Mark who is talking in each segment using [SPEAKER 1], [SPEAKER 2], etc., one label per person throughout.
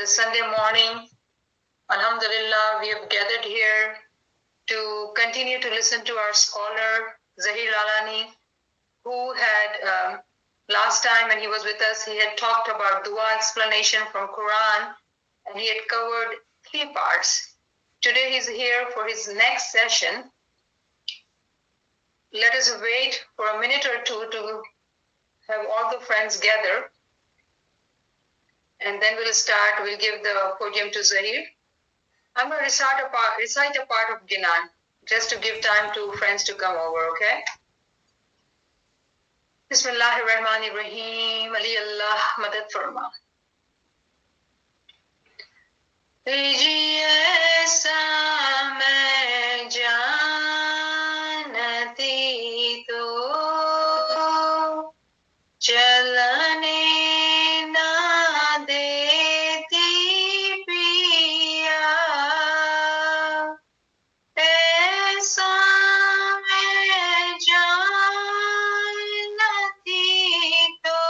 [SPEAKER 1] this Sunday morning. Alhamdulillah, we have gathered here to continue to listen to our scholar, Zahir Lalani, who had, last time when he was with us, he had talked about dua explanation from Quran, and he had covered 3 parts. Today he's here for his next session. Let us wait for a minute or two to have all the friends gather, and then we'll start. We'll give the podium to Zahir. I'm going to recite a part of Ginan, just to give time to friends to come over, okay? Bismillahirrahmanirrahim. Ali Allah madad farma. ऐसा मैं जानती तो चलने ना देती पिया, ऐसा मैं जानती तो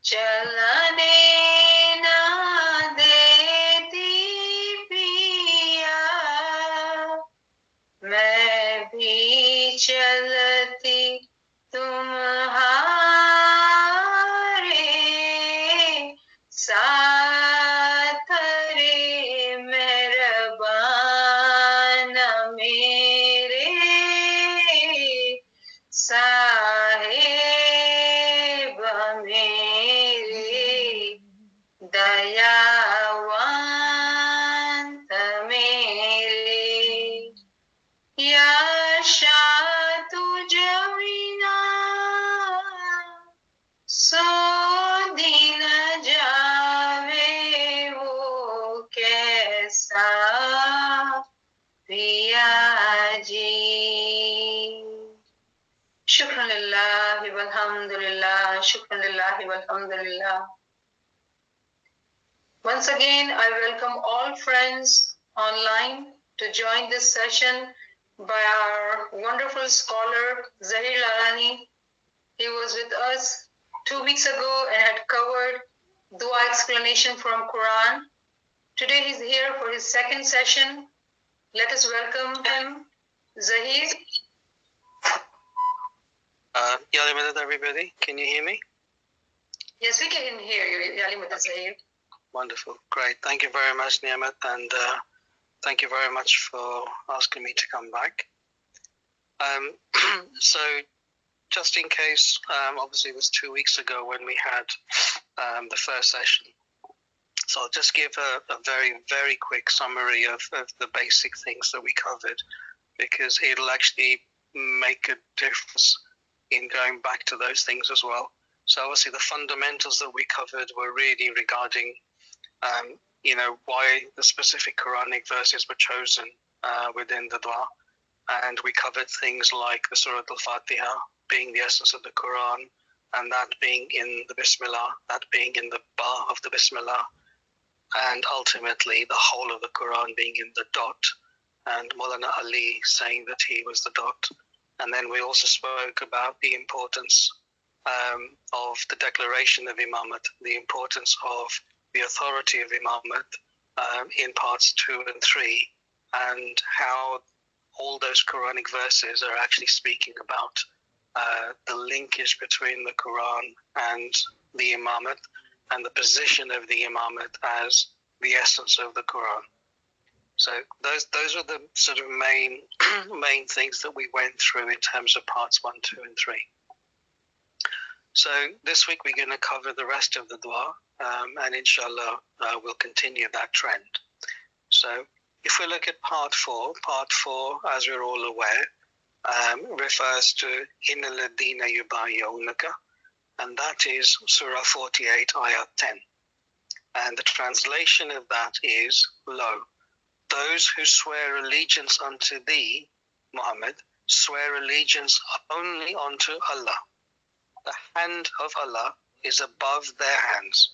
[SPEAKER 1] चलने चलती तुम्हारे साथ रे मेहरबान मेरे साहिब मेरे दयावंत मेरे या सो दिन जावे वो कैसा पिया जी. शुक्रान लिल्लाहि वल्हम्दुलिल्लाह, शुक्रान लिल्लाहि वल्हम्दुलिल्लाह. Once again, I welcome all friends online to join this session by our wonderful scholar, Zahir Lalani. He was with us 2 weeks ago and had covered dua explanation from Quran. Today he's here for his second session. Let us welcome him. Zahir.
[SPEAKER 2] Yali Madad, everybody. Can you hear me?
[SPEAKER 1] Yes, we can hear you, Yali Madad Zahir.
[SPEAKER 2] Wonderful. Great. Thank you very much, Niamat, and thank you very much for asking me to come back. So, just in case, obviously it was 2 weeks ago when we had the first session. So I'll just give a very, very quick summary of the basic things that we covered, because it'll actually make a difference in going back to those things as well. So obviously the fundamentals that we covered were really regarding, why the specific Quranic verses were chosen within the dua. And we covered things like the Surah Al-Fatiha being the essence of the Quran, and that being in the Bismillah, that being in the Ba of the Bismillah, and ultimately the whole of the Quran being in the dot, and Maulana Ali saying that he was the dot. And then we also spoke about the importance of the declaration of Imamat, the importance of the authority of Imamat in parts 2 and 3, and how all those Quranic verses are actually speaking about the linkage between the Quran and the Imamat, and the position of the Imamat as the essence of the Quran. So those are the sort of main things that we went through in terms of parts 1, 2, and 3. So this week we're going to cover the rest of the dua, and inshallah we'll continue that trend. So if we look at part 4, as we're all aware, refers to Inna ladina yubayyunaka, and that is Surah 48, Ayat 10. And the translation of that is, lo, those who swear allegiance unto thee, Muhammad, swear allegiance only unto Allah. The hand of Allah is above their hands.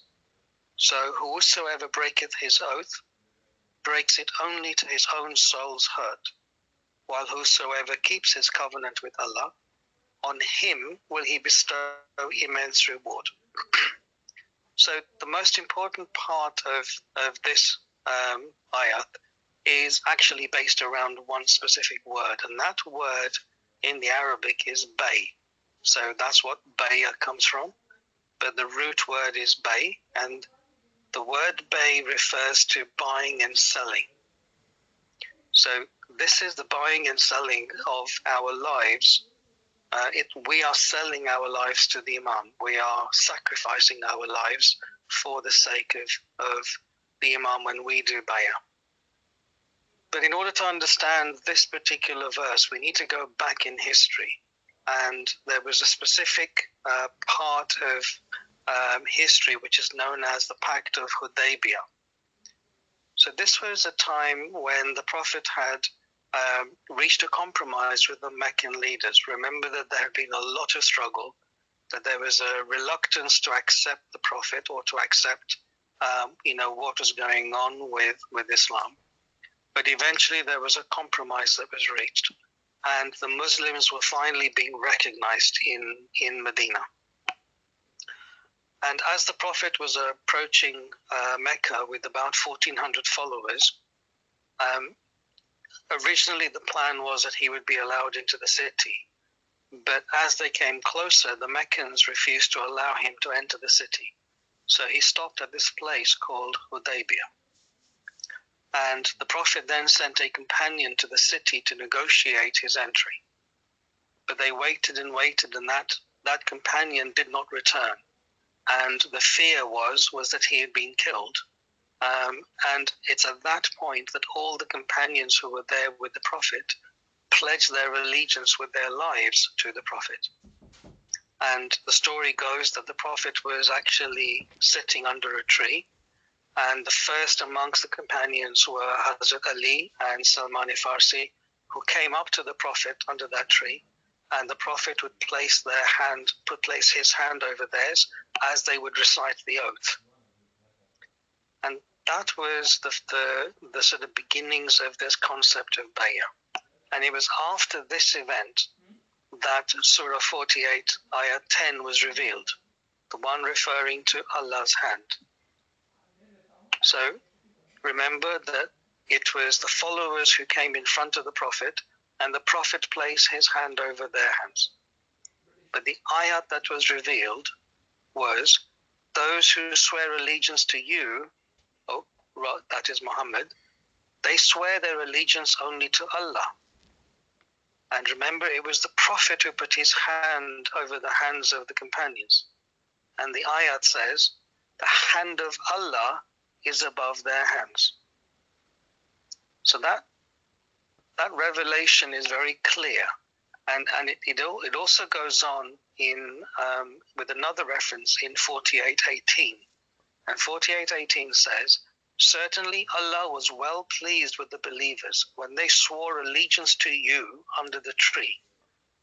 [SPEAKER 2] So whosoever breaketh his oath, breaks it only to his own soul's hurt, while whosoever keeps his covenant with Allah, on him will he bestow immense reward. So the most important part of this ayat is actually based around one specific word, and that word in the Arabic is bay. So that's what bay'a comes from, but the root word is bay, and the word bay refers to buying and selling. So this is the buying and selling of our lives. We are selling our lives to the Imam. We are sacrificing our lives for the sake of the Imam when we do bay'ah. But in order to understand this particular verse, we need to go back in history. And there was a specific part of history which is known as the Pact of Hudaybiyah. So this was a time when the Prophet had reached a compromise with the Meccan leaders. Remember that there had been a lot of struggle, that there was a reluctance to accept the Prophet or to accept what was going on with Islam. But eventually there was a compromise that was reached, and the Muslims were finally being recognized in Medina. And as the Prophet was approaching Mecca with about 1,400 followers, originally the plan was that he would be allowed into the city. But as they came closer, the Meccans refused to allow him to enter the city. So he stopped at this place called Hudaybiyah. And the Prophet then sent a companion to the city to negotiate his entry. But they waited and waited, and that companion did not return. And the fear was that he had been killed. And it's at that point that all the companions who were there with the Prophet pledged their allegiance with their lives to the Prophet. And the story goes that the Prophet was actually sitting under a tree, and the first amongst the companions were Hazrat Ali and Salman Farsi, who came up to the Prophet under that tree, and the Prophet would place his hand over theirs as they would recite the oath. And that was the sort of beginnings of this concept of bay'ah. And it was after this event that Surah 48, Ayah 10 was revealed, the one referring to Allah's hand. So remember that it was the followers who came in front of the Prophet, and the Prophet placed his hand over their hands. But the ayat that was revealed was, those who swear allegiance to you, that is Muhammad, they swear their allegiance only to Allah. And remember, it was the Prophet who put his hand over the hands of the companions. And the ayat says, the hand of Allah is above their hands. So that revelation is very clear. And it also goes on with another reference in 48:18. And 48:18 says, certainly Allah was well pleased with the believers when they swore allegiance to you under the tree,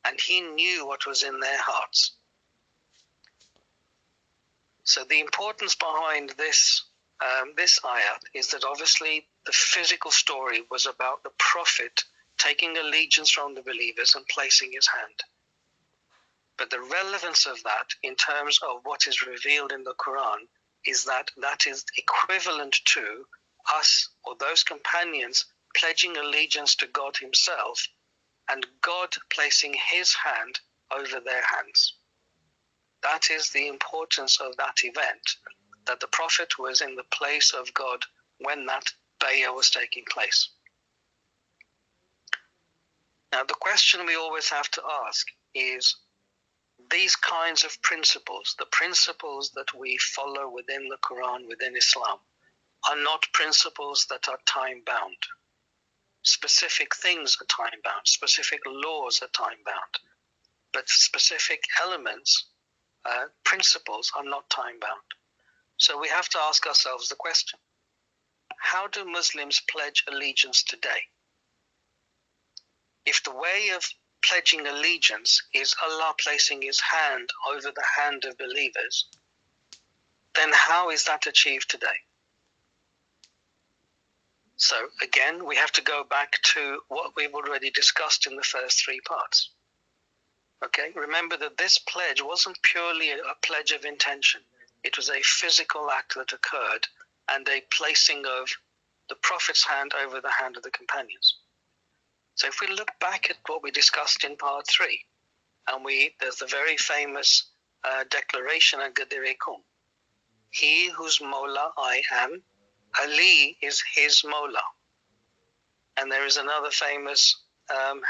[SPEAKER 2] and he knew what was in their hearts. So the importance behind this ayat is that obviously the physical story was about the Prophet taking allegiance from the believers and placing his hand. But the relevance of that in terms of what is revealed in the Quran is that is equivalent to us or those companions pledging allegiance to God himself and God placing his hand over their hands. That is the importance of that event, that the Prophet was in the place of God when that bay'ah was taking place. Now the question we always have to ask is, these kinds of principles, the principles that we follow within the Quran, within Islam, are not principles that are time-bound. Specific things are time-bound, specific laws are time-bound, but specific elements, principles are not time-bound. So we have to ask ourselves the question, how do Muslims pledge allegiance today? If the way of pledging allegiance is Allah placing his hand over the hand of believers, then how is that achieved today? So again, we have to go back to what we've already discussed in the first three parts. Okay, remember that this pledge wasn't purely a pledge of intention. It was a physical act that occurred and a placing of the Prophet's hand over the hand of the companions. So if we look back at what we discussed in part 3, and there's the very famous declaration at Ghadir Qum. He whose Mawla I am, Ali is his Mawla. And there is another famous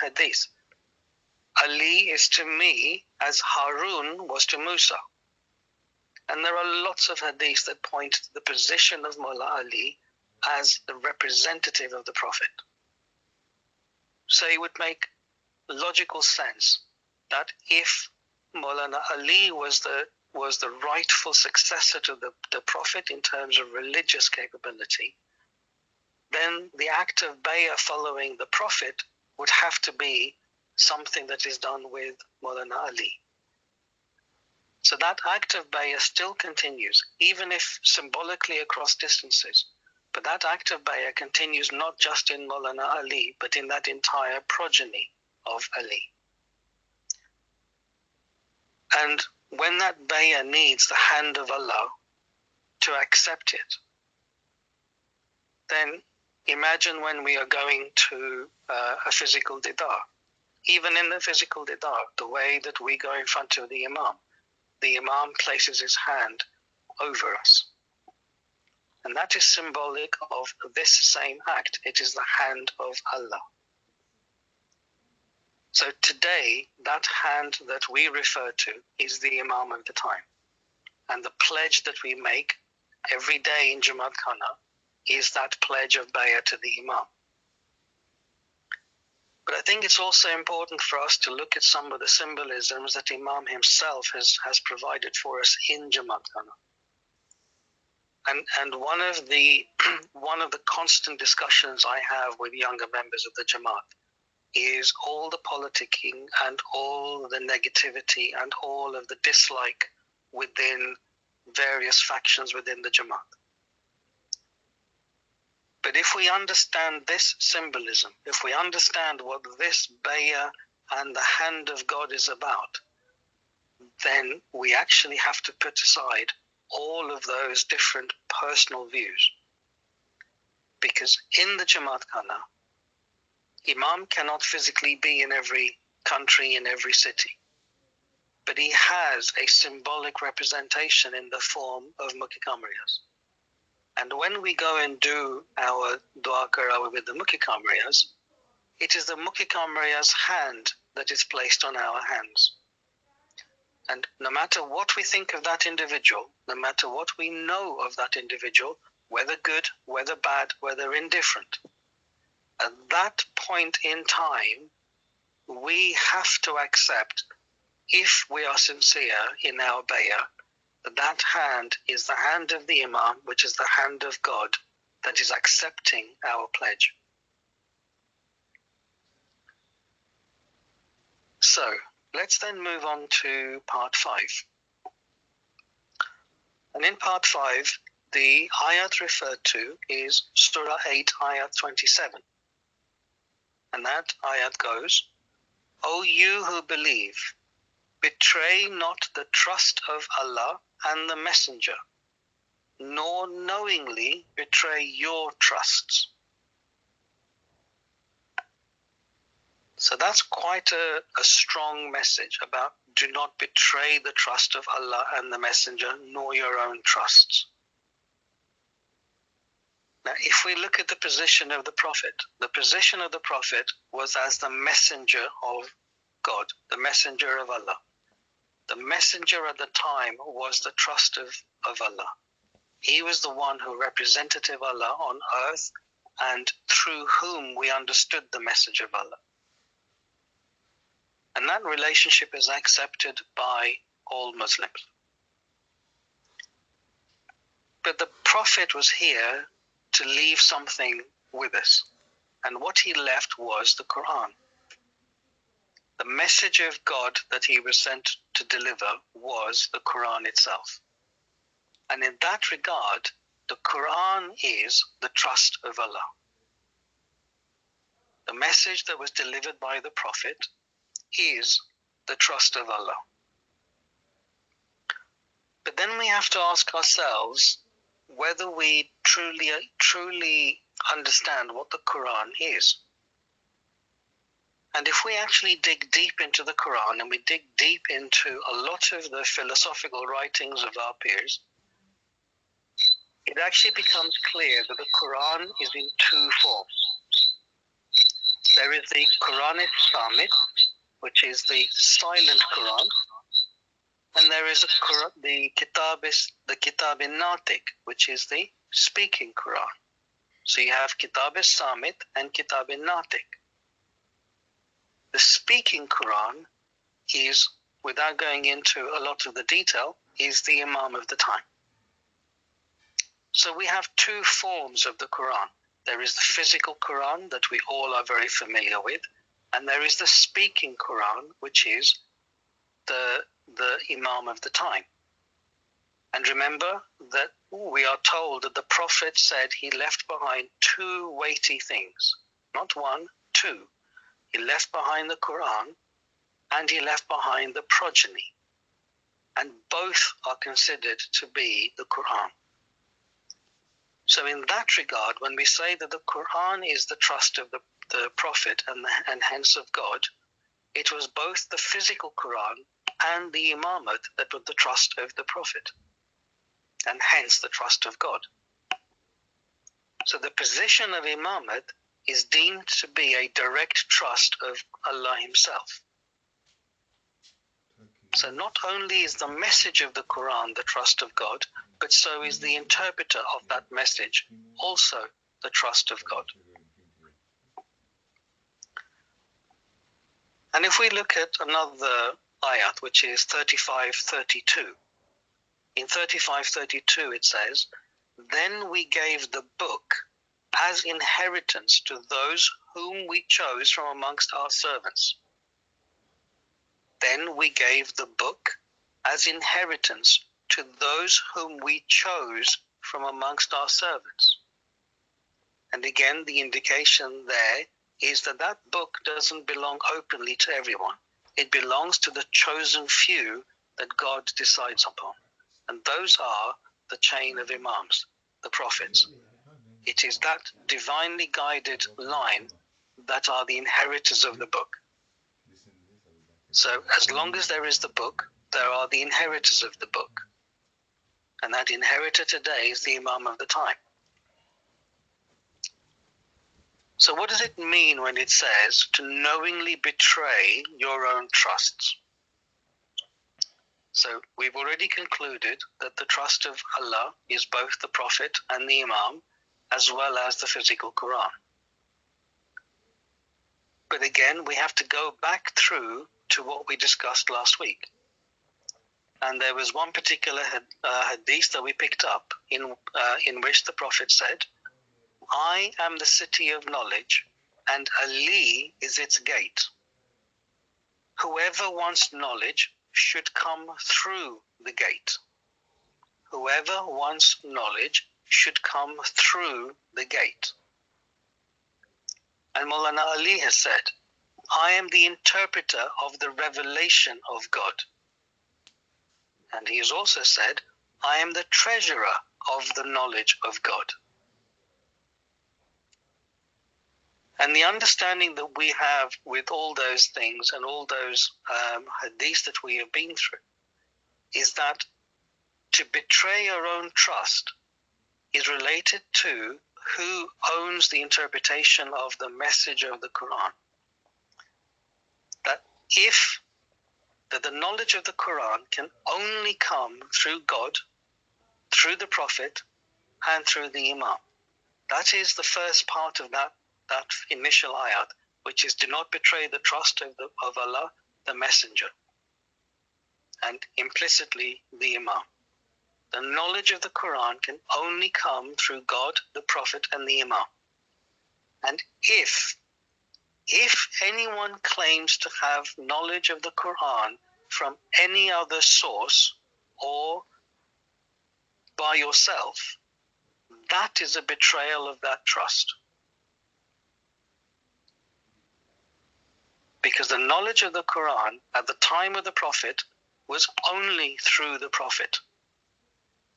[SPEAKER 2] hadith. Ali is to me as Harun was to Musa. And there are lots of hadiths that point to the position of Mawla Ali as the representative of the Prophet. So it would make logical sense that if Maulana Ali was the rightful successor to the Prophet in terms of religious capability, then the act of bay'ah following the Prophet would have to be something that is done with Maulana Ali. So that act of bay'ah still continues, even if symbolically across distances. But that act of bay'ah continues not just in Maulana Ali, but in that entire progeny of Ali. And when that bay'ah needs the hand of Allah to accept it, then imagine when we are going to a physical didar. Even in the physical didar, the way that we go in front of the Imam places his hand over us. And that is symbolic of this same act. It is the hand of Allah. So today, that hand that we refer to is the Imam of the time. And the pledge that we make every day in Jamaat Khana is that pledge of bay'ah to the Imam. But I think it's also important for us to look at some of the symbolisms that Imam himself has provided for us in Jamaat Khana. And one of the constant discussions I have with younger members of the Jamaat is all the politicking and all the negativity and all of the dislike within various factions within the Jamaat. But if we understand this symbolism, if we understand what this bay'ah and the hand of God is about, then we actually have to put aside all of those different personal views. Because in the Jamaat Khana, Imam cannot physically be in every country, in every city. But he has a symbolic representation in the form of Mukhi Kamriyas. And when we go and do our dua karawa with the Mukhi Kamriyas, it is the Mukhi Kamriyas' hand that is placed on our hands. And no matter what we think of that individual, no matter what we know of that individual, whether good, whether bad, whether indifferent, at that point in time, we have to accept, if we are sincere in our bay'ah, that hand is the hand of the Imam, which is the hand of God, that is accepting our pledge. So, let's then move on to part 5. And in part 5, the ayat referred to is Surah 8, ayat 27. And that ayat goes, O you who believe, betray not the trust of Allah and the Messenger, nor knowingly betray your trusts. So that's quite a strong message about do not betray the trust of Allah and the Messenger, nor your own trusts. Now, if we look at the position of the Prophet was as the messenger of God, the messenger of Allah. The messenger at the time was the trust of Allah. He was the one who represented Allah on earth and through whom we understood the message of Allah. And that relationship is accepted by all Muslims. But the Prophet was here to leave something with us. And what he left was the Quran. The message of God that he was sent to deliver was the Quran itself. And in that regard, the Quran is the trust of Allah. The message that was delivered by the Prophet is the trust of Allah. But then we have to ask ourselves whether we truly understand what the Quran is. And if we actually dig deep into the Quran and we dig deep into a lot of the philosophical writings of our peers, it actually becomes clear that the Quran is in two forms. There is the Quranic Samit, which is the silent Quran, and there is the Kitab-i-Natiq, which is the speaking Quran. So you have Kitab-i-Samit and Kitab-i-Natiq. The speaking Quran is, without going into a lot of the detail, is the Imam of the time. So we have two forms of the Quran. There is the physical Quran that we all are very familiar with, and there is the speaking Quran, which is the Imam of the time. And remember that we are told that the Prophet said he left behind two weighty things. Not one, two. He left behind the Quran and he left behind the progeny. And both are considered to be the Quran. So in that regard, when we say that the Quran is the trust of the Prophet and hence of God, it was both the physical Quran and the Imamate that were the trust of the Prophet, and hence the trust of God. So the position of Imamate is deemed to be a direct trust of Allah Himself. So not only is the message of the Quran the trust of God, but so is the interpreter of that message also the trust of God. And if we look at another ayat, which is 35:32, in 35:32 it says, "Then we gave the book as inheritance to those whom we chose from amongst our servants." Then we gave the book as inheritance to those whom we chose from amongst our servants. And again, the indication there is that that book doesn't belong openly to everyone. It belongs to the chosen few that God decides upon. And those are the chain of Imams, the prophets. It is that divinely guided line that are the inheritors of the book. So as long as there is the book, there are the inheritors of the book. And that inheritor today is the Imam of the time. So what does it mean when it says to knowingly betray your own trusts? So we've already concluded that the trust of Allah is both the Prophet and the Imam, as well as the physical Quran. But again, we have to go back through to what we discussed last week. And there was one particular hadith that we picked up in which the Prophet said, "I am the city of knowledge, and Ali is its gate. Whoever wants knowledge should come through the gate. Whoever wants knowledge should come through the gate." And Maulana Ali has said, "I am the interpreter of the revelation of God." And he has also said, "I am the treasurer of the knowledge of God." And the understanding that we have with all those things and all those hadiths that we have been through is that to betray your own trust is related to who owns the interpretation of the message of the Quran. That the knowledge of the Quran can only come through God, through the Prophet, and through the Imam. That is the first part of that initial ayat, which is, do not betray the trust of Allah, the Messenger, and implicitly the Imam. The knowledge of the Quran can only come through God, the Prophet, and the Imam. And if anyone claims to have knowledge of the Quran from any other source or by yourself, that is a betrayal of that trust. Because the knowledge of the Quran at the time of the Prophet was only through the Prophet.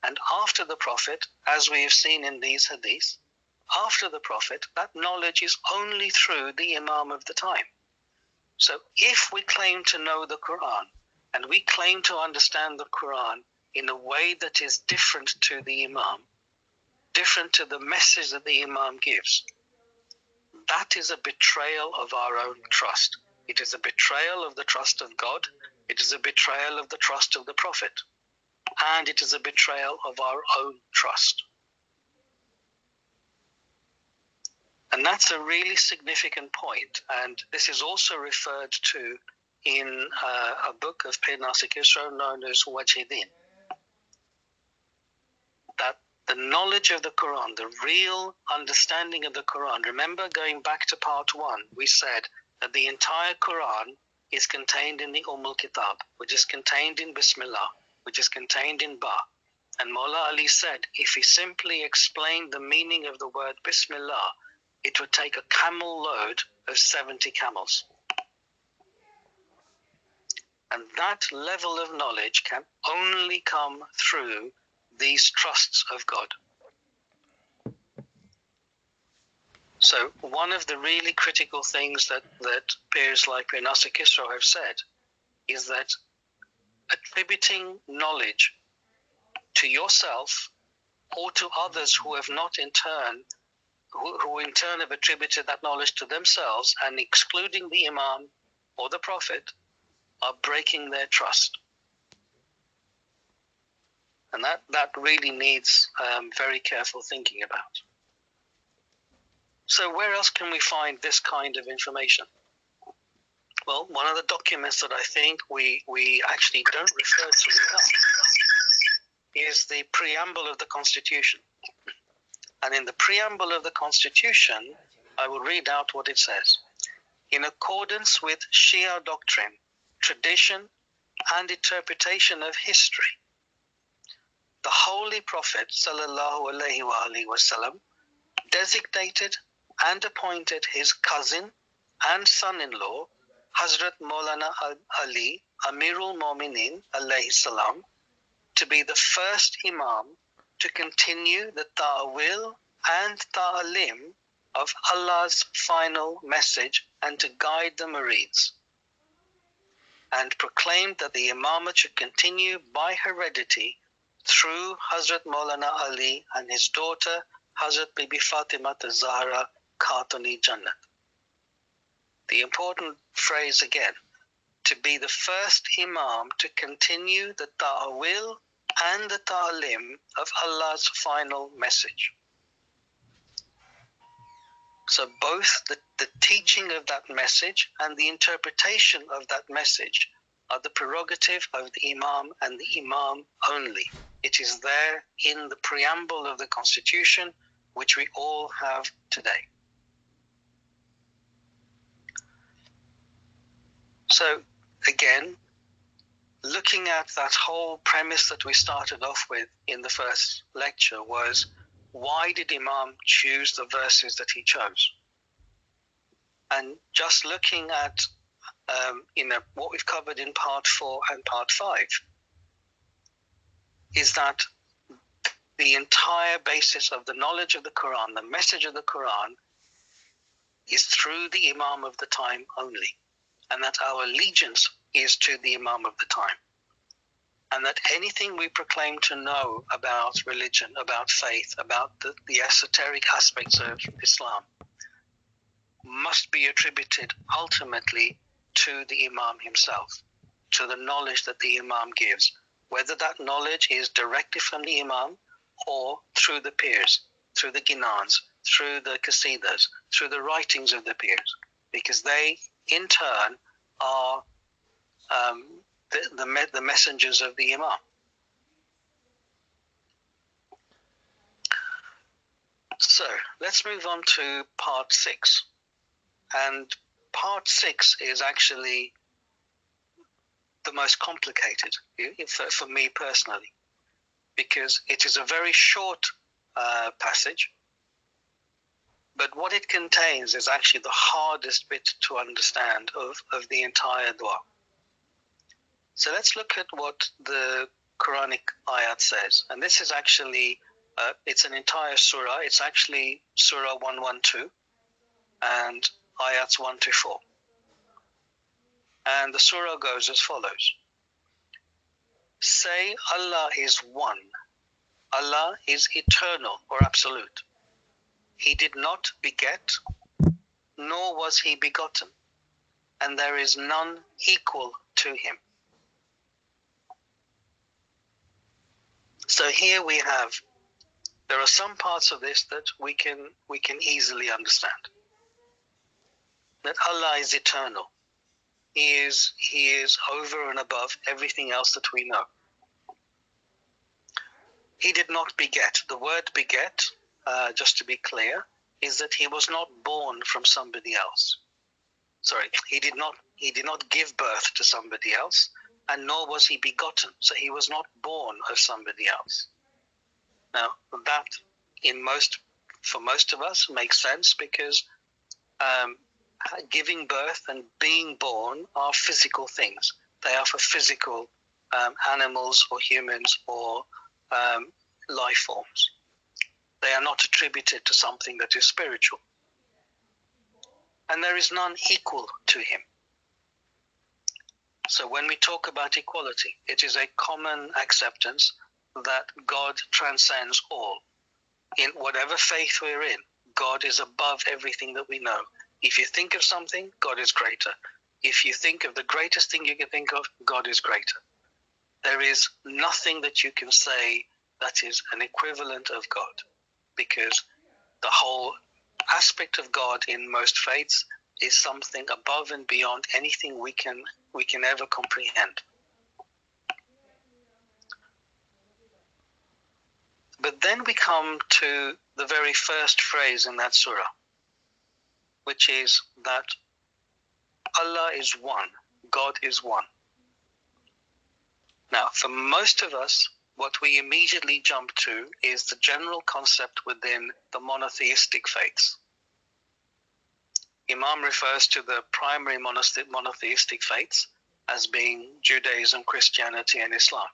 [SPEAKER 2] And after the Prophet, as we have seen in these hadiths, after the Prophet, that knowledge is only through the Imam of the time. So if we claim to know the Quran, and we claim to understand the Quran in a way that is different to the Imam, different to the message that the Imam gives, that is a betrayal of our own trust. It is a betrayal of the trust of God. It is a betrayal of the trust of the Prophet. And it is a betrayal of our own trust. And that's a really significant point. And this is also referred to in a book of Pir Nasir Khusro known as Wajhi-Din. That the knowledge of the Quran, the real understanding of the Quran, remember going back to part 1, we said that the entire Quran is contained in the Kitab, which is contained in Bismillah, which is contained in Ba. And Mawla Ali said, if he simply explained the meaning of the word Bismillah, it would take a camel load of 70 camels. And that level of knowledge can only come through these trusts of God. So one of the really critical things that peers like Pir Nasir Khusro have said is that attributing knowledge to yourself or to others who have not in turn, who in turn have attributed that knowledge to themselves and excluding the Imam or the Prophet, are breaking their trust. And that really needs very careful thinking about. So where else can we find this kind of information? Well, one of the documents that I think we actually don't refer to enough is the preamble of the Constitution. And in the preamble of the Constitution, I will read out what it says. In accordance with Shia doctrine, tradition, and interpretation of history, the Holy Prophet ﷺ designated and appointed his cousin and son-in-law, Hazrat Maulana Ali, Amirul Mu'minin alayhi salam, to be the first Imam to continue the ta'wil and ta'alim of Allah's final message and to guide the Murids, and proclaimed that the Imamate should continue by heredity through Hazrat Maulana Ali and his daughter Hazrat Bibi Fatima Zahra Khatuni Jannat. The important phrase again, to be the first Imam to continue the ta'wil and the ta'lim of Allah's final message. So both the teaching of that message and the interpretation of that message are the prerogative of the Imam and the Imam only. It is there in the preamble of the Constitution, which we all have today. So again, looking at that whole premise that we started off with in the first lecture was, why did Imam choose the verses that he chose? And just looking at what we've covered in part 4 and part 5 is that the entire basis of the knowledge of the Quran, the message of the Quran, is through the Imam of the time only, and that our allegiance is to the Imam of the time, and that anything we proclaim to know about religion, about faith, about the esoteric aspects of Islam must be attributed ultimately to the Imam himself, to the knowledge that the Imam gives, whether that knowledge is directly from the Imam or through the peers, through the Ginans, through the Qasidas, through the writings of the peers, because they in turn are the messengers of the Imam. So let's move on to part 6. And part 6 is actually the most complicated for me personally, because it is a very short passage, but what it contains is actually the hardest bit to understand of the entire dua. So let's look at what the Quranic ayat says. And this is actually, it's an entire surah. It's actually Surah 112 and ayats 1 to 4. And the surah goes as follows. Say Allah is one. Allah is eternal or absolute. He did not beget, nor was he begotten, and there is none equal to him. So here we have, there are some parts of this that we can easily understand. That Allah is eternal. He is over and above everything else that we know. He did not beget. The word beget, just to be clear, is that he was not born from somebody else. Sorry, he did not give birth to somebody else, and nor was he begotten. So he was not born of somebody else. Now that, for most of us, makes sense because giving birth and being born are physical things. They are for physical animals or humans or life forms. They are not attributed to something that is spiritual. And there is none equal to him. So when we talk about equality, it is a common acceptance that God transcends all. In whatever faith we're in, God is above everything that we know. If you think of something, God is greater. If you think of the greatest thing you can think of, God is greater. There is nothing that you can say that is an equivalent of God, because the whole aspect of God in most faiths is something above and beyond anything we can ever comprehend. But then we come to the very first phrase in that surah, which is that Allah is one, God is one. Now, for most of us, what we immediately jump to is the general concept within the monotheistic faiths. Imam refers to the primary monotheistic faiths as being Judaism, Christianity, and Islam.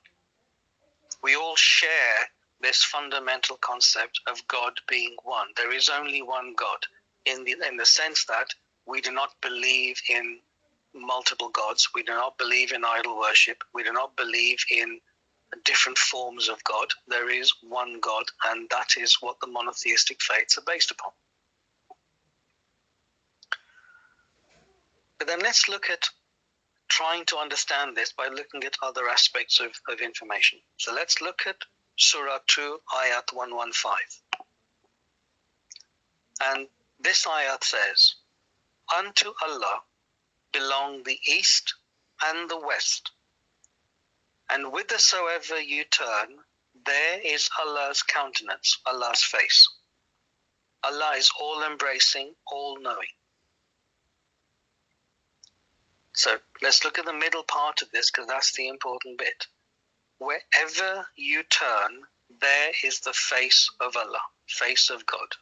[SPEAKER 2] We all share this fundamental concept of God being one. There is only one God, in the sense that we do not believe in multiple gods. We do not believe in idol worship. We do not believe in different forms of God. There is one God, and that is what the monotheistic faiths are based upon. But then let's look at trying to understand this by looking at other aspects of information. So let's look at Surah 2, Ayat 115. And this ayat says, "Unto Allah belong the east and the west, and whithersoever you turn, there is Allah's countenance, Allah's face. Allah is all-embracing, all-knowing." So let's look at the middle part of this, because that's the important bit. Wherever you turn, there is the face of Allah, face of God.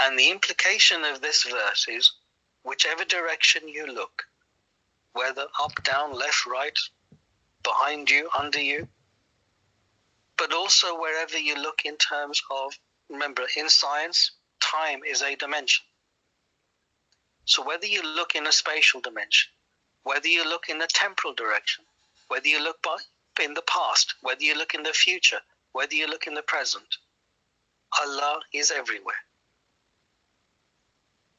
[SPEAKER 2] And the implication of this verse is, whichever direction you look, whether up, down, left, right, behind you, under you, but also wherever you look in terms of, remember, in science, time is a dimension. So whether you look in a spatial dimension, whether you look in a temporal direction, whether you look in the past, whether you look in the future, whether you look in the present, Allah is everywhere.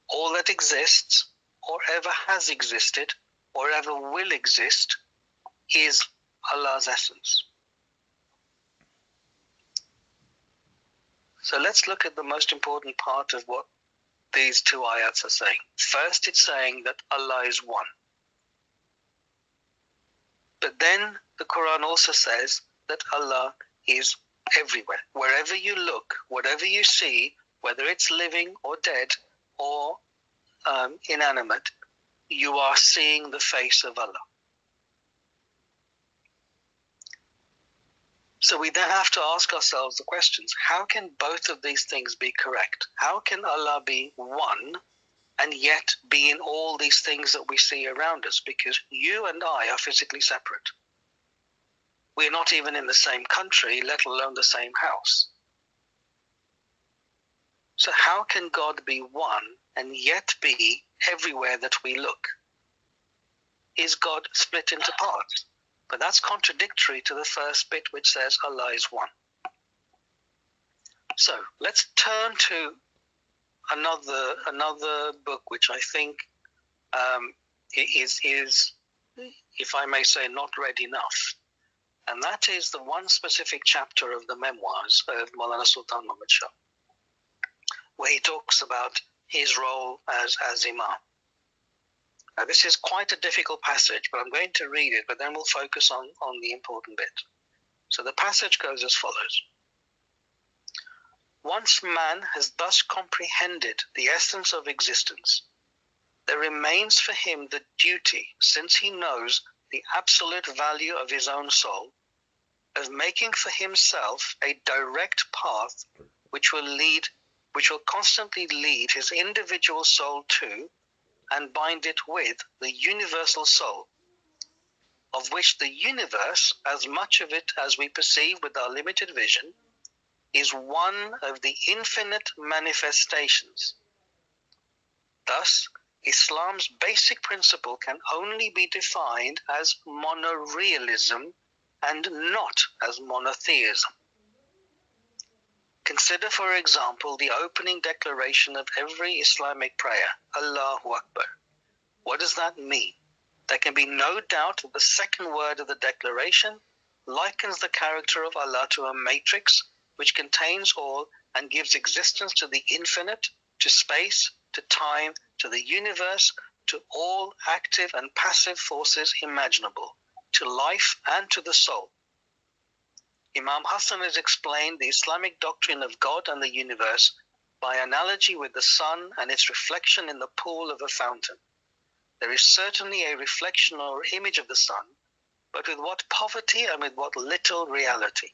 [SPEAKER 2] All that exists, or ever has existed, or ever will exist, is Allah's essence. So let's look at the most important part of what these two ayats are saying. First, it's saying that Allah is one. But then the Quran also says that Allah is everywhere. Wherever you look, whatever you see, whether it's living or dead or inanimate, you are seeing the face of Allah. So we then have to ask ourselves the questions, how can both of these things be correct? How can Allah be one and yet be in all these things that we see around us, because you and I are physically separate. We're not even in the same country, let alone the same house. So how can God be one and yet be everywhere that we look? Is God split into parts? But that's contradictory to the first bit, which says Allah is one. So let's turn to another book which I think is, if I may say, not read enough. And that is the one specific chapter of the memoirs of Maulana Sultan Muhammad Shah, where he talks about his role as Imam. Now, this is quite a difficult passage, but I'm going to read it, but then we'll focus on the important bit. So the passage goes as follows. Once man has thus comprehended the essence of existence, there remains for him the duty, since he knows the absolute value of his own soul, of making for himself a direct path which will constantly lead his individual soul to and bind it with the universal soul, of which the universe, as much of it as we perceive with our limited vision, is one of the infinite manifestations. Thus, Islam's basic principle can only be defined as monorealism and not as monotheism. Consider, for example, the opening declaration of every Islamic prayer, Allahu Akbar. What does that mean? There can be no doubt that the second word of the declaration likens the character of Allah to a matrix which contains all and gives existence to the infinite, to space, to time, to the universe, to all active and passive forces imaginable, to life and to the soul. Imam Hassan has explained the Islamic doctrine of God and the universe by analogy with the sun and its reflection in the pool of a fountain. There is certainly a reflection or image of the sun, but with what poverty and with what little reality.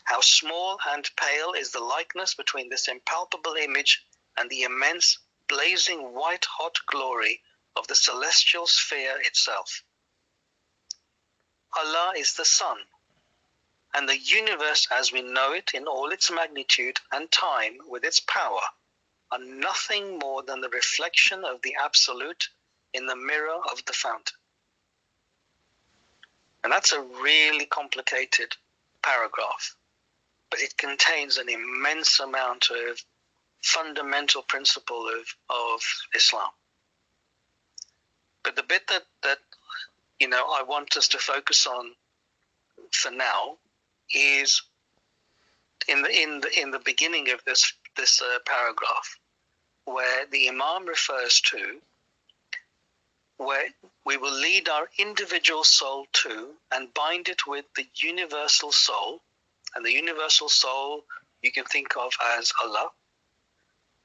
[SPEAKER 2] How small and pale is the likeness between this impalpable image and the immense, blazing white-hot glory of the celestial sphere itself. Allah is the sun, and the universe as we know it in all its magnitude and time with its power are nothing more than the reflection of the Absolute in the mirror of the fountain. And that's a really complicated paragraph, but it contains an immense amount of fundamental principle of Islam. But the bit that I want us to focus on for now is in the beginning of this paragraph, where the Imam refers to where we will lead our individual soul to and bind it with the universal soul, and the universal soul you can think of as Allah,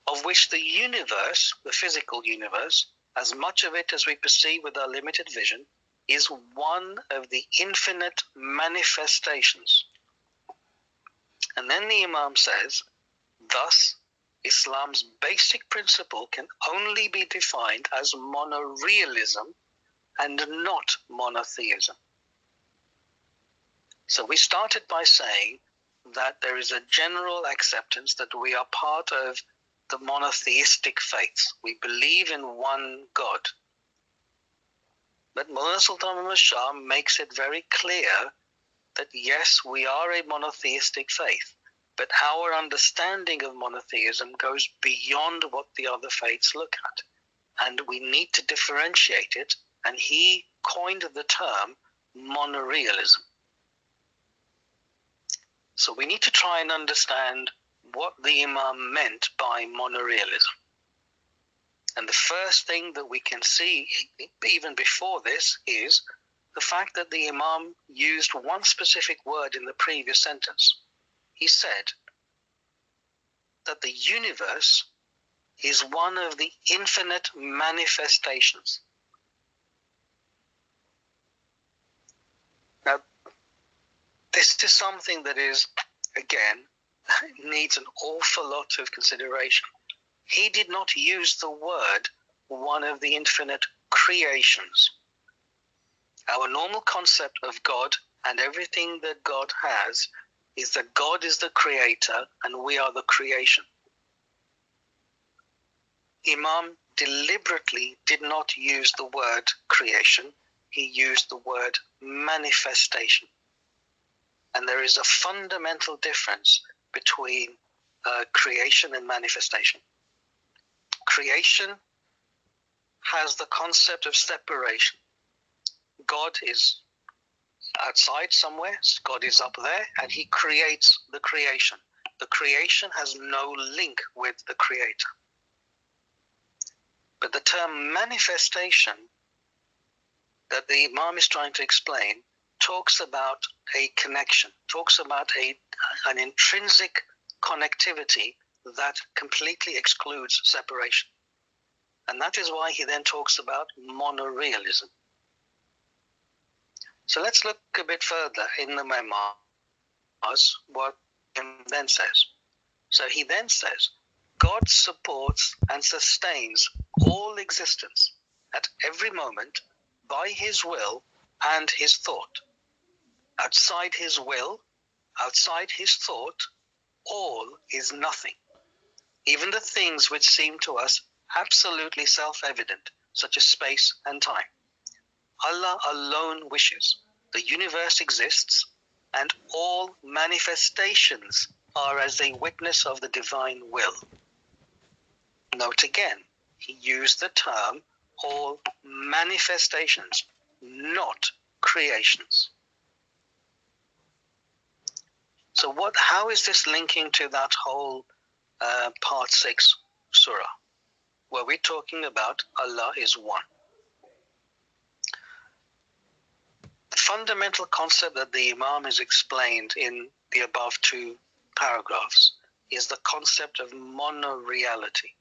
[SPEAKER 2] of which the universe, the physical universe, as much of it as we perceive with our limited vision, is one of the infinite manifestations. And then the Imam says, thus, Islam's basic principle can only be defined as monorealism and not monotheism. So we started by saying that there is a general acceptance that we are part of the monotheistic faiths. We believe in one God. But Maulana Sultan Muhammad Shah makes it very clear that yes, we are a monotheistic faith, but our understanding of monotheism goes beyond what the other faiths look at. And we need to differentiate it, and he coined the term monorealism. So we need to try and understand what the Imam meant by monorealism. And the first thing that we can see, even before this, is the fact that the Imam used one specific word in the previous sentence. He said that the universe is one of the infinite manifestations. Now, this is something that is, again, needs an awful lot of consideration. He did not use the word one of the infinite creations. Our normal concept of God and everything that God has is that God is the creator and we are the creation. Imam deliberately did not use the word creation. He used the word manifestation. And there is a fundamental difference between creation and manifestation. Creation has the concept of separation. God is outside somewhere, God is up there, and he creates the creation. The creation has no link with the creator. But the term manifestation that the Imam is trying to explain talks about a connection, talks about an intrinsic connectivity that completely excludes separation. And that is why he then talks about monorealism. So let's look a bit further in the memoirs what he then says. So he then says, God supports and sustains all existence at every moment by his will and his thought. Outside his will, outside his thought, all is nothing. Even the things which seem to us absolutely self-evident, such as space and time. Allah alone wishes. The universe exists, and all manifestations are as a witness of the divine will. Note again, he used the term all manifestations, not creations. So how is this linking to that whole part 6 surah, where we're talking about Allah is one? The fundamental concept that the Imam has explained in the above 2 paragraphs is the concept of monoreality,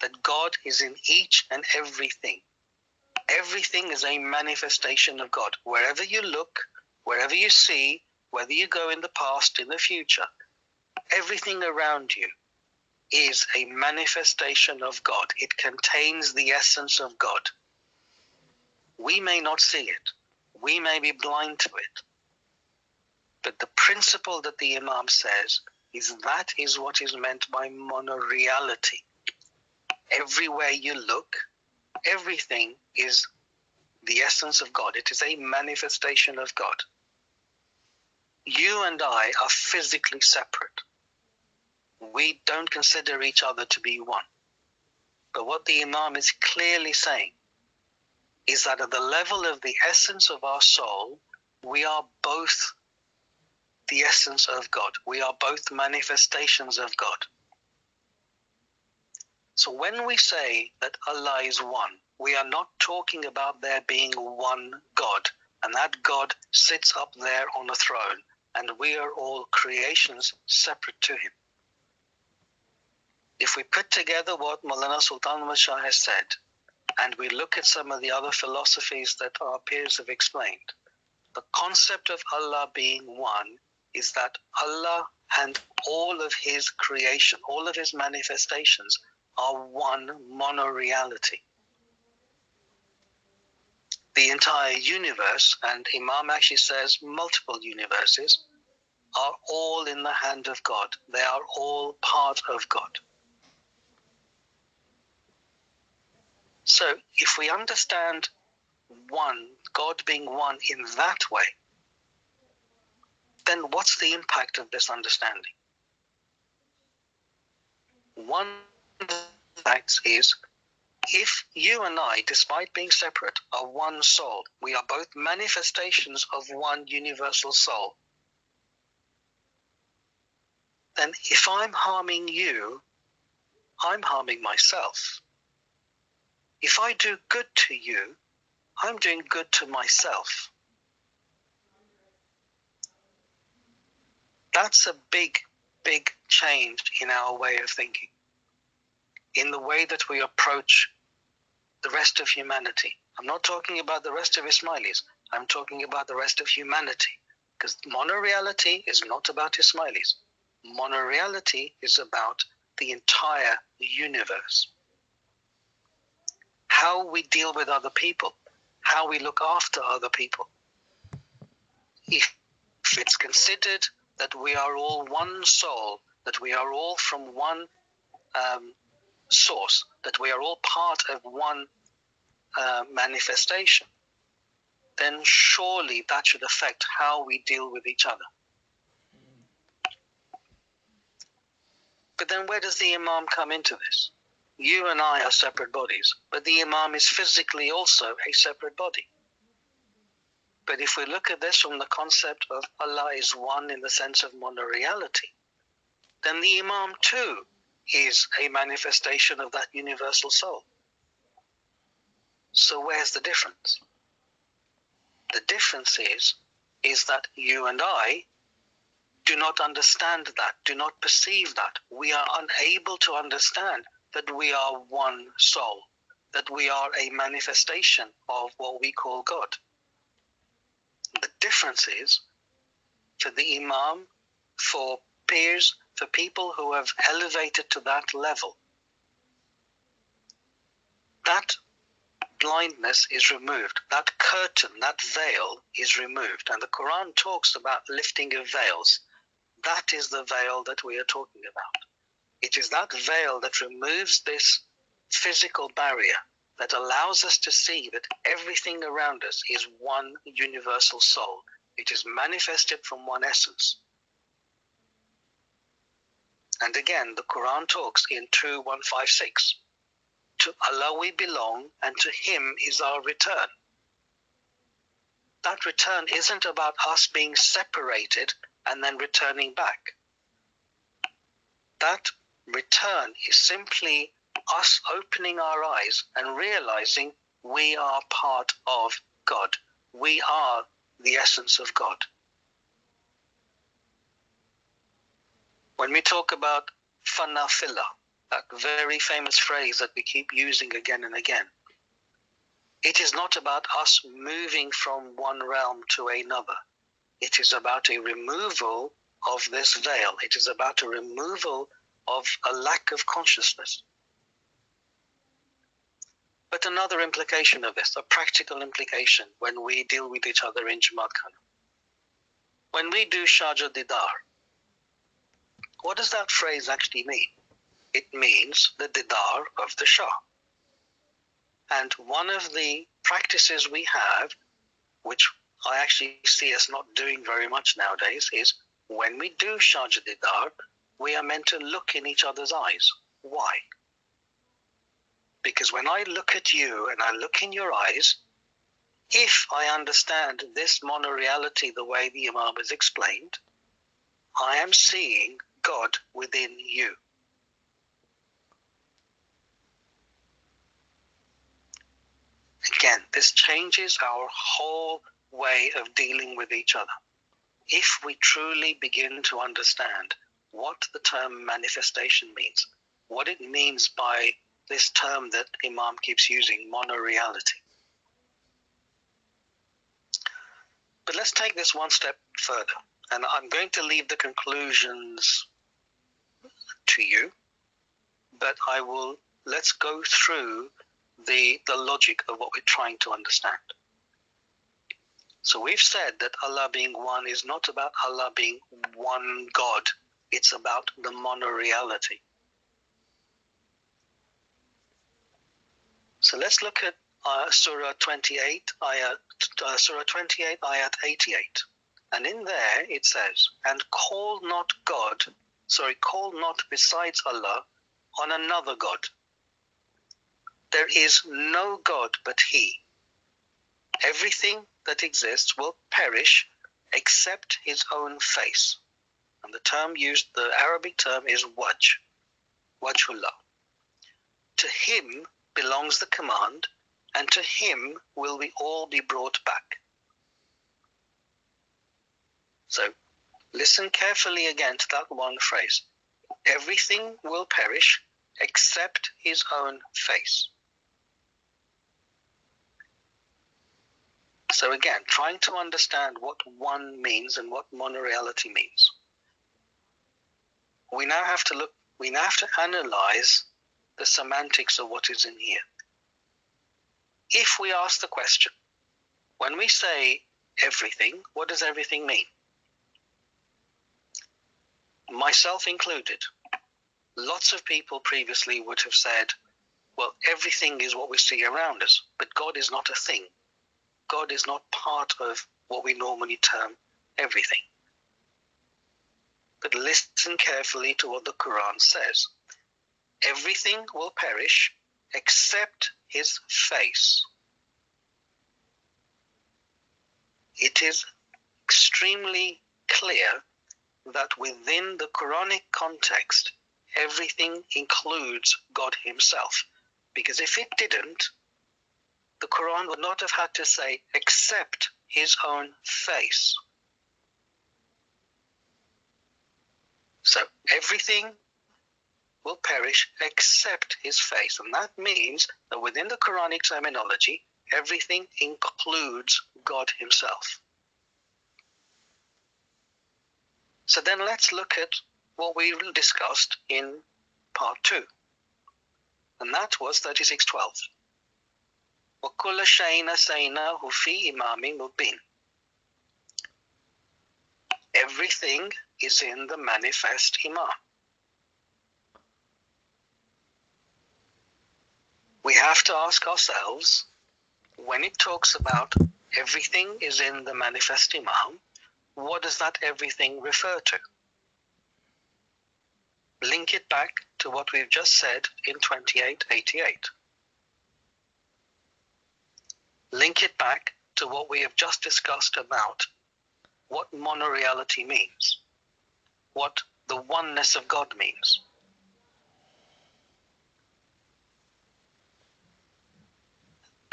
[SPEAKER 2] that God is in each and everything. Everything is a manifestation of God. Wherever you look, wherever you see, whether you go in the past, in the future, everything around you is a manifestation of God. It contains the essence of God. We may not see it. We may be blind to it. But the principle that the Imam says is that is what is meant by monoreality. Everywhere you look, everything is the essence of God. It is a manifestation of God. You and I are physically separate. We don't consider each other to be one. But what the Imam is clearly saying is that at the level of the essence of our soul, we are both the essence of God. We are both manifestations of God. So when we say that Allah is one, we are not talking about there being one God, and that God sits up there on a throne, and we are all creations separate to him. If we put together what Maulana Sultan Ahmad Shah has said, and we look at some of the other philosophies that our peers have explained, the concept of Allah being one is that Allah and all of his creation, all of his manifestations are one monoreality. The entire universe, and Imam actually says multiple universes, are all in the hand of God. They are all part of God. So if we understand one, God being one in that way, then what's the impact of this understanding? One fact is, if you and I, despite being separate, are one soul, we are both manifestations of one universal soul, then if I'm harming you, I'm harming myself. If I do good to you, I'm doing good to myself. That's a big, big change in our way of thinking, in the way that we approach the rest of humanity. I'm not talking about the rest of Ismailis. I'm talking about the rest of humanity. Because monoreality is not about Ismailis. Monoreality is about the entire universe. How we deal with other people, how we look after other people. If it's considered that we are all one soul, that we are all from one source, that we are all part of one manifestation, then surely that should affect how we deal with each other. But then where does the Imam come into this? You and I are separate bodies, but the Imam is physically also a separate body. But if we look at this from the concept of Allah is one in the sense of monoreality, then the Imam too is a manifestation of that universal soul. So where's the difference? The difference is that you and I do not understand that, do not perceive that. We are unable to understand that we are one soul, that we are a manifestation of what we call God. The difference is, for the Imam, for peers, for people who have elevated to that level, that blindness is removed, that curtain, that veil is removed. And the Quran talks about lifting of veils. That is the veil that we are talking about. It is that veil that removes this physical barrier, that allows us to see that everything around us is one universal soul. It is manifested from one essence. And again, the Quran talks in 2:156. To Allah we belong, and to Him is our return. That return isn't about us being separated and then returning back. That return is simply us opening our eyes and realizing we are part of God. We are the essence of God. When we talk about fanafila, that very famous phrase that we keep using again and again, it is not about us moving from one realm to another. It is about a removal of this veil. It is about a removal of a lack of consciousness. But another implication of this, a practical implication when we deal with each other in Jamaat Khana. When we do Shaja Didar, what does that phrase actually mean? It means the Didar of the Shah. And one of the practices we have, which I actually see us not doing very much nowadays, is when we do Shaja Didar, we are meant to look in each other's eyes. Why? Because when I look at you and I look in your eyes, if I understand this monoreality the way the Imam has explained, I am seeing God within you. Again, this changes our whole way of dealing with each other. If we truly begin to understand what the term manifestation means, what it means by this term that Imam keeps using, monoreality. But let's take this one step further, and I'm going to leave the conclusions to you, but let's go through the logic of what we're trying to understand. So we've said that Allah being one is not about Allah being one God, it's about the monoreality. So let's look at Surah 28, ayat 88. And in there it says, and call not besides Allah on another God. There is no God but He. Everything that exists will perish except His own face. And the term used, the Arabic term is wajhullah. To Him belongs the command, and to Him will we all be brought back. So listen carefully again to that one phrase. Everything will perish except His own face. So again, trying to understand what one means and what monoreality means. We now have to look we now have to analyze the semantics of what is in here. If we ask the question, when we say everything, what does everything mean? Myself included, lots of people previously would have said, well, everything is what we see around us, but God is not a thing. God is not part of what we normally term everything. But listen carefully to what the Quran says. Everything will perish except his face. It is extremely clear that within the Quranic context, everything includes God himself. Because if it didn't, the Quran would not have had to say, except his own face. So everything will perish except his face. And that means that within the Quranic terminology, everything includes God himself. So then let's look at what we discussed in part 2. And that was 36:12. وَكُلَّ شَيْءٍ نَسَيْنَاهُ فِي إِمَامٍ مُبِينٍ. Everything is in the manifest Imam. We have to ask ourselves, when it talks about everything is in the manifest Imam, what does that everything refer to? Link it back to what we've just said in 28:88. Link it back to what we have just discussed about what monoreality means, what the oneness of God means.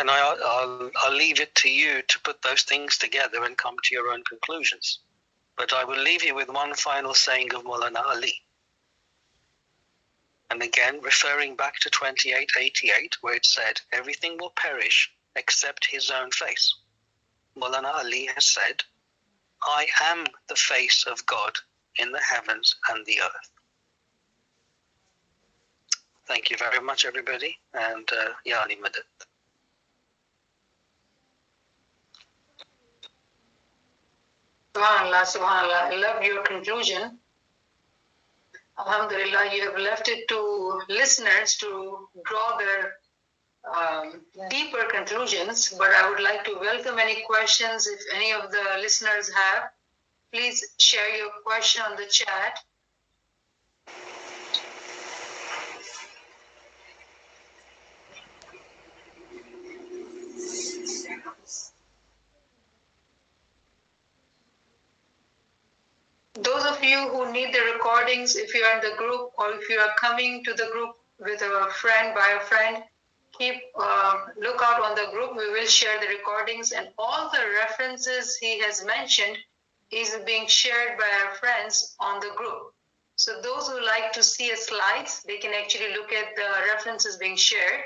[SPEAKER 2] And I'll leave it to you to put those things together and come to your own conclusions. But I will leave you with one final saying of Maulana Ali. And again, referring back to 28:88, where it said, everything will perish except his own face. Maulana Ali has said, I am the face of God in the heavens and the earth. Thank you very much, everybody. And Yani Madad.
[SPEAKER 1] SubhanAllah, SubhanAllah. I love your conclusion. Alhamdulillah, you have left it to listeners to draw their deeper conclusions, but I would like to welcome any questions if any of the listeners have. Please share your question on the chat. Those of you who need the recordings, if you are in the group or if you are coming to the group with a friend, by a friend, keep look out on the group. We will share the recordings, and all the references he has mentioned is being shared by our friends on the group. So those who like to see a slides, they can actually look at the references being shared.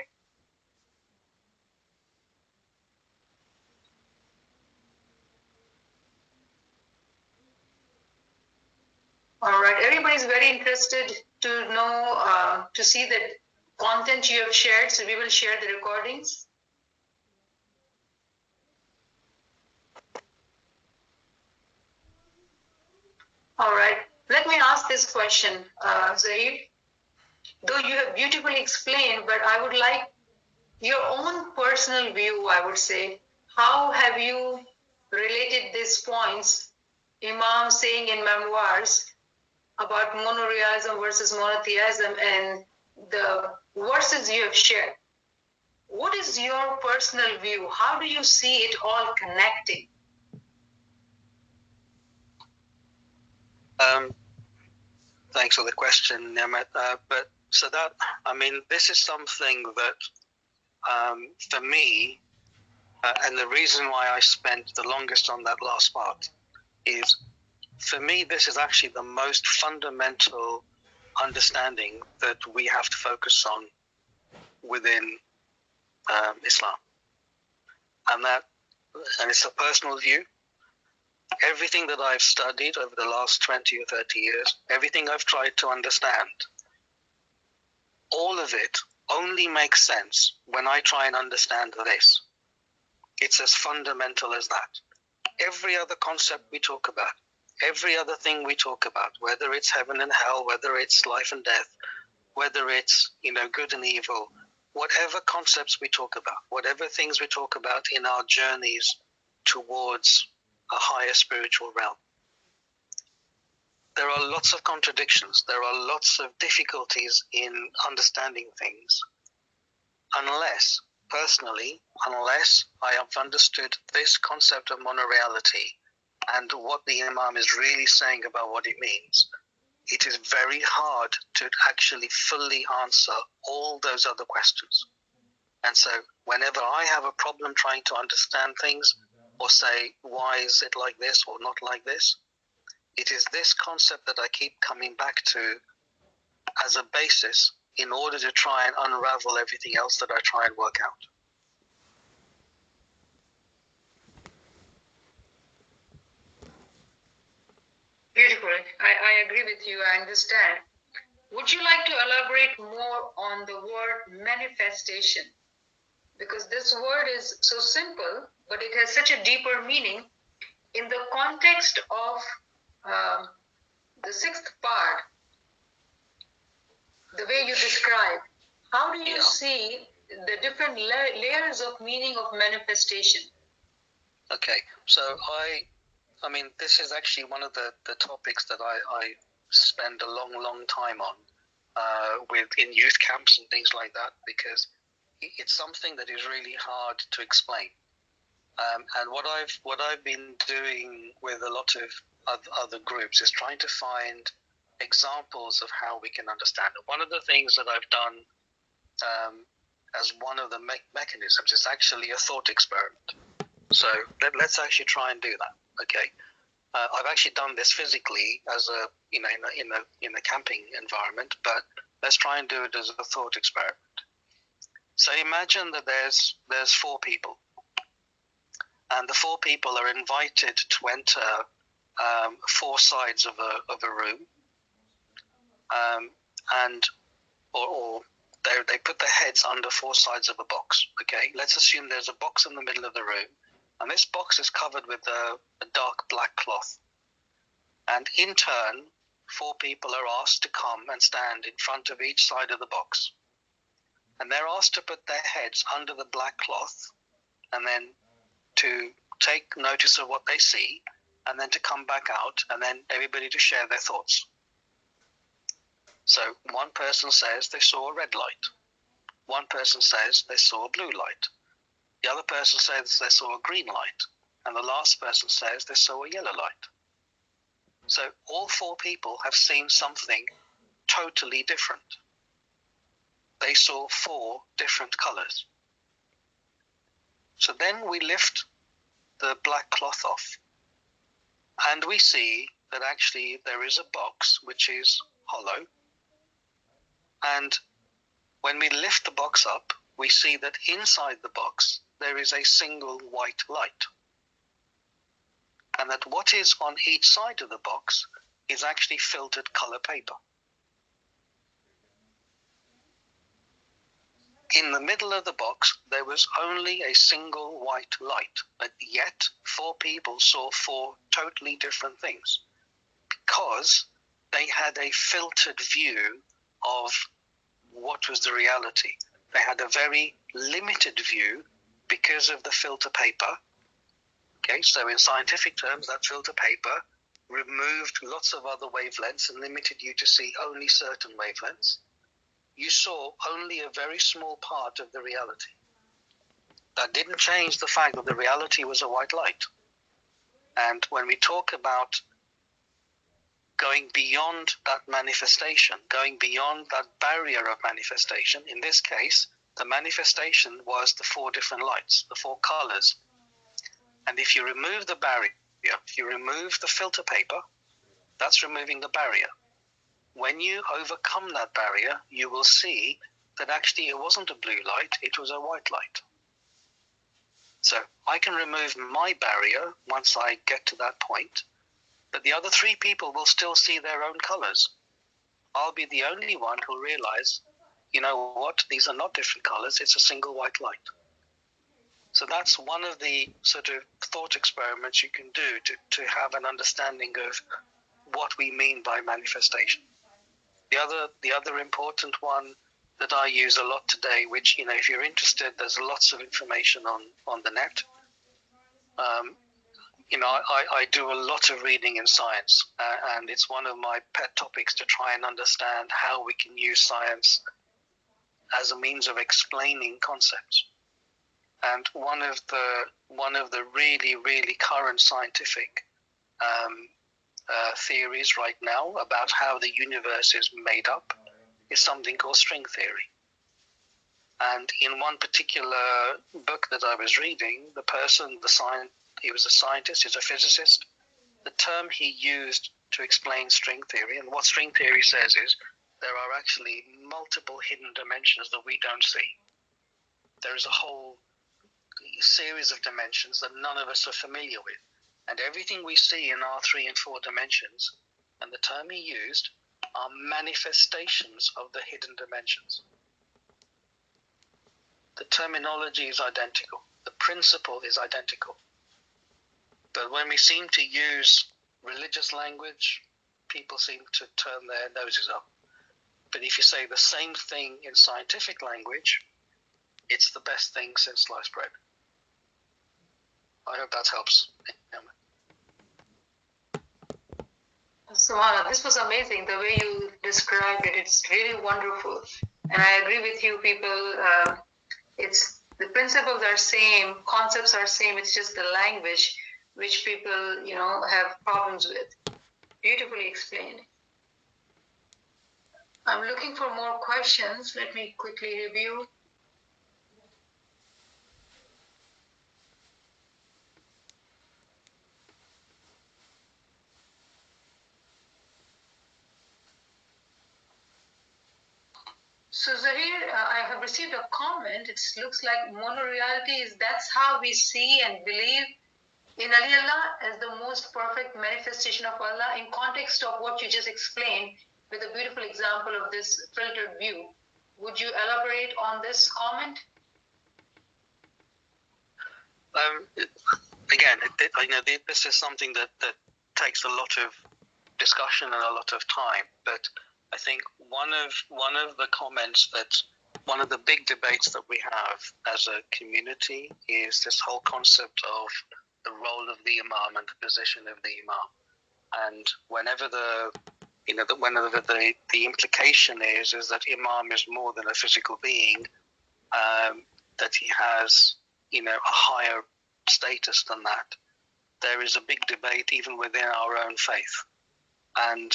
[SPEAKER 1] All right, everybody's very interested to know, to see the content you have shared, so we will share the recordings. All right, let me ask this question, Zahir. Though you have beautifully explained, but I would like your own personal view, I would say. How have you related these points, Imam saying in memoirs, about monorealism versus monotheism and the verses you have shared? What is your personal view? How do you see it all connecting?
[SPEAKER 2] Thanks for the question, Niamat. But so that, I mean, this is something that, for me, and the reason why I spent the longest on that last part is, for me, this is actually the most fundamental understanding that we have to focus on within Islam. And it's a personal view. Everything that I've studied over the last 20 or 30 years, everything I've tried to understand all of it only makes sense when I try and understand this. It's as fundamental as that. Every other concept we talk about, every other thing we talk about, whether it's heaven and hell, whether it's life and death, whether it's, good and evil, whatever concepts we talk about, whatever things we talk about in our journeys towards a higher spiritual realm, there are lots of contradictions. There are lots of difficulties in understanding things unless I have understood this concept of monoreality and what the Imam is really saying about what it means. It is very hard to actually fully answer all those other questions. And so whenever I have a problem trying to understand things or say, why is it like this or not like this? It is this concept that I keep coming back to as a basis in order to try and unravel everything else that I try and work out.
[SPEAKER 1] Beautiful. I agree with you. I understand. Would you like to elaborate more on the word manifestation? Because this word is so simple, but it has such a deeper meaning in the context of the sixth part, the way you describe. How do you see the different layers of meaning of manifestation?
[SPEAKER 2] Okay, so I mean, this is actually one of the topics that I spend a long time on in youth camps and things like that, because it's something that is really hard to explain. And what I've been doing with a lot of other groups is trying to find examples of how we can understand it. One of the things that I've done as one of the mechanisms is actually a thought experiment. So let's actually try and do that. Okay, I've actually done this physically as a in a camping environment, but let's try and do it as a thought experiment. So imagine that there's 4 people, and the 4 people are invited to enter 4 sides of a room, or they put their heads under 4 sides of a box. Okay, let's assume there's a box in the middle of the room, and this box is covered with a dark black cloth. And in turn, 4 people are asked to come and stand in front of each side of the box. And they're asked to put their heads under the black cloth, and then to take notice of what they see, and then to come back out, and then everybody to share their thoughts. So one person says they saw a red light. One person says they saw a blue light. The other person says they saw a green light. And the last person says they saw a yellow light. So all 4 people have seen something totally different. They saw 4 different colors. So then we lift the black cloth off, and we see that actually there is a box which is hollow. And when we lift the box up, we see that inside the box there is a single white light. And that what is on each side of the box is actually filtered color paper. In the middle of the box, there was only a single white light, but yet 4 people saw 4 totally different things because they had a filtered view of what was the reality. They had a very limited view because of the filter paper. Okay, so in scientific terms, that filter paper removed lots of other wavelengths and limited you to see only certain wavelengths. You saw only a very small part of the reality. That didn't change the fact that the reality was a white light. And when we talk about going beyond that manifestation, going beyond that barrier of manifestation, in this case, the manifestation was the 4 different lights, the 4 colors. And if you remove the barrier, if you remove the filter paper, that's removing the barrier. When you overcome that barrier, you will see that actually it wasn't a blue light, it was a white light. So I can remove my barrier once I get to that point, but the other 3 people will still see their own colors. I'll be the only one who'll realize you know what, these are not different colors, it's a single white light. So that's one of the sort of thought experiments you can do to have an understanding of what we mean by manifestation. The other important one that I use a lot today, which, you know, if you're interested, there's lots of information on the net. You know, I do a lot of reading in science, and it's one of my pet topics to try and understand how we can use science as a means of explaining concepts. And one of the really, really current scientific theories right now about how the universe is made up is something called string theory. And in one particular book that I was reading, he was a scientist, he's a physicist. The term he used to explain string theory, and what string theory says is there are actually multiple hidden dimensions that we don't see. There is a whole series of dimensions that none of us are familiar with. And everything we see in our 3 and 4 dimensions, and the term he used, are manifestations of the hidden dimensions. The terminology is identical. The principle is identical. But when we seem to use religious language, people seem to turn their noses up. But if you say the same thing in scientific language, it's the best thing since sliced bread. I hope that helps.
[SPEAKER 1] Suhana, this was amazing. The way you described it, it's really wonderful. And I agree with you, people. It's the principles are same, concepts are same. It's just the language which people, you know, have problems with. Beautifully explained. I'm looking for more questions. Let me quickly review. So Zahir, I have received a comment. It looks like monoreality is that's how we see and believe in Ali Allah as the most perfect manifestation of Allah in context of what you just explained with a beautiful example of this filtered view. Would you elaborate on this comment?
[SPEAKER 2] Again, I know this is something that takes a lot of discussion and a lot of time, but I think one of the comments one of the big debates that we have as a community is this whole concept of the role of the Imam and the position of the Imam. And whenever the implication is that Imam is more than a physical being, that he has, you know, a higher status than that. There is a big debate even within our own faith. And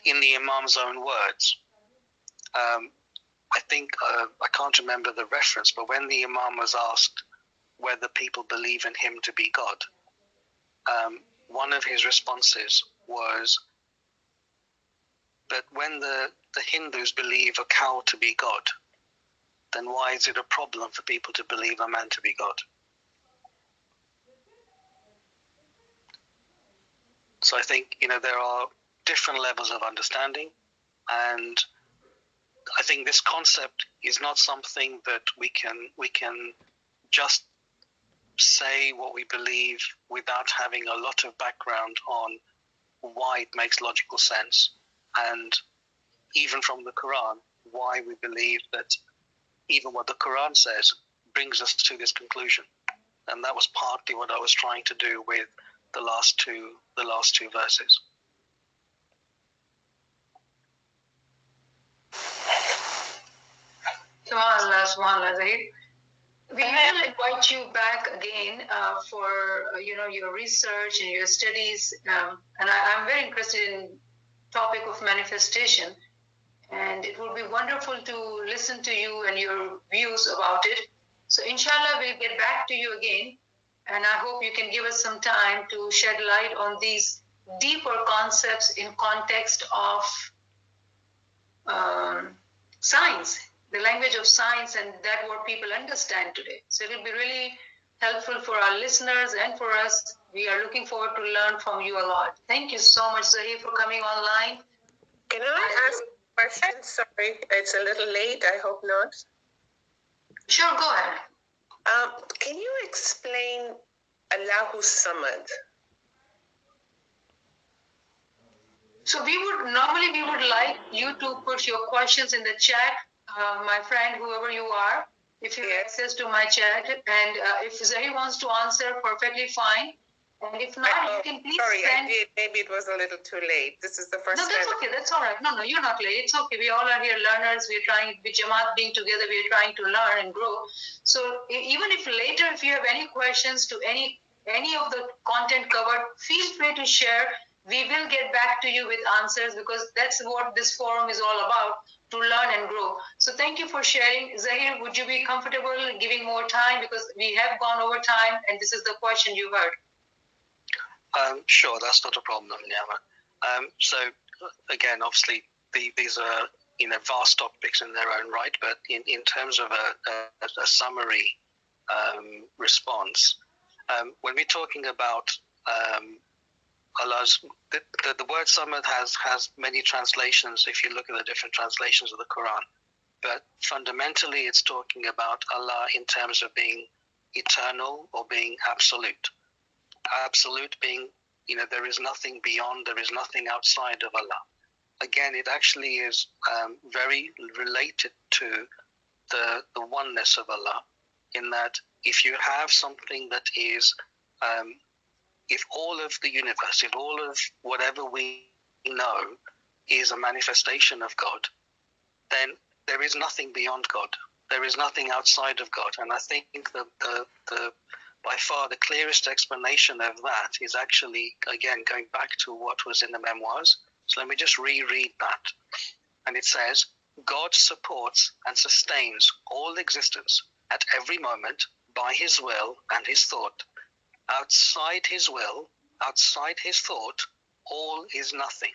[SPEAKER 2] in the Imam's own words, I think, I can't remember the reference, but when the Imam was asked whether people believe in him to be God, one of his responses was, but when the Hindus believe a cow to be God, then why is it a problem for people to believe a man to be God? So I think, you know, there are different levels of understanding, and I think this concept is not something that we can just say what we believe without having a lot of background on why it makes logical sense, and even from the Quran, why we believe that even what the Quran says brings us to this conclusion. And that was partly what I was trying to do with the last two verses.
[SPEAKER 1] Subhanallah, Zahir. We will invite you back again for your research and your studies. And I'm very interested in topic of manifestation. And it would be wonderful to listen to you and your views about it. So inshallah, we'll get back to you again. And I hope you can give us some time to shed light on these deeper concepts in context of science, the language of science, and that what people understand today. So it will be really helpful for our listeners and for us. We are looking forward to learn from you a lot. Thank you so much, Zahir, for coming online.
[SPEAKER 3] Can I ask? Question, sorry, it's a little late, I hope not.
[SPEAKER 1] Sure, go ahead.
[SPEAKER 3] Can you explain Allahu Samad?
[SPEAKER 1] So we would like you to put your questions in the chat, my friend, whoever you are, if you have access to my chat, and if Zahir wants to answer, perfectly fine. And if not, you can please
[SPEAKER 3] sorry,
[SPEAKER 1] send...
[SPEAKER 3] I did. Maybe it was a little too late. This is the first time.
[SPEAKER 1] No, that's okay. That's all right. No, you're not late. It's okay. We all are here learners. We're trying, with Jamaat being together, we're trying to learn and grow. So even if later, if you have any questions to any of the content covered, feel free to share. We will get back to you with answers, because that's what this forum is all about, to learn and grow. So thank you for sharing. Zahir, would you be comfortable giving more time? Because we have gone over time, and this is the question you heard.
[SPEAKER 2] Sure, that's not a problem, Liama. So again, obviously, these are vast topics in their own right, but in terms of a summary response, when we're talking about Allah's, the word Samad has many translations if you look at the different translations of the Quran, but fundamentally it's talking about Allah in terms of being eternal or being absolute. Absolute being, there is nothing beyond, there is nothing outside of Allah. Again, it actually is very related to the oneness of Allah, in that if you have something that is, if all of the universe, if all of whatever we know is a manifestation of God, then there is nothing beyond God. There is nothing outside of God. And I think the by far the clearest explanation of that is actually, again, going back to what was in the memoirs. So let me just reread that. And it says, God supports and sustains all existence at every moment by his will and his thought. Outside his will, outside his thought, all is nothing.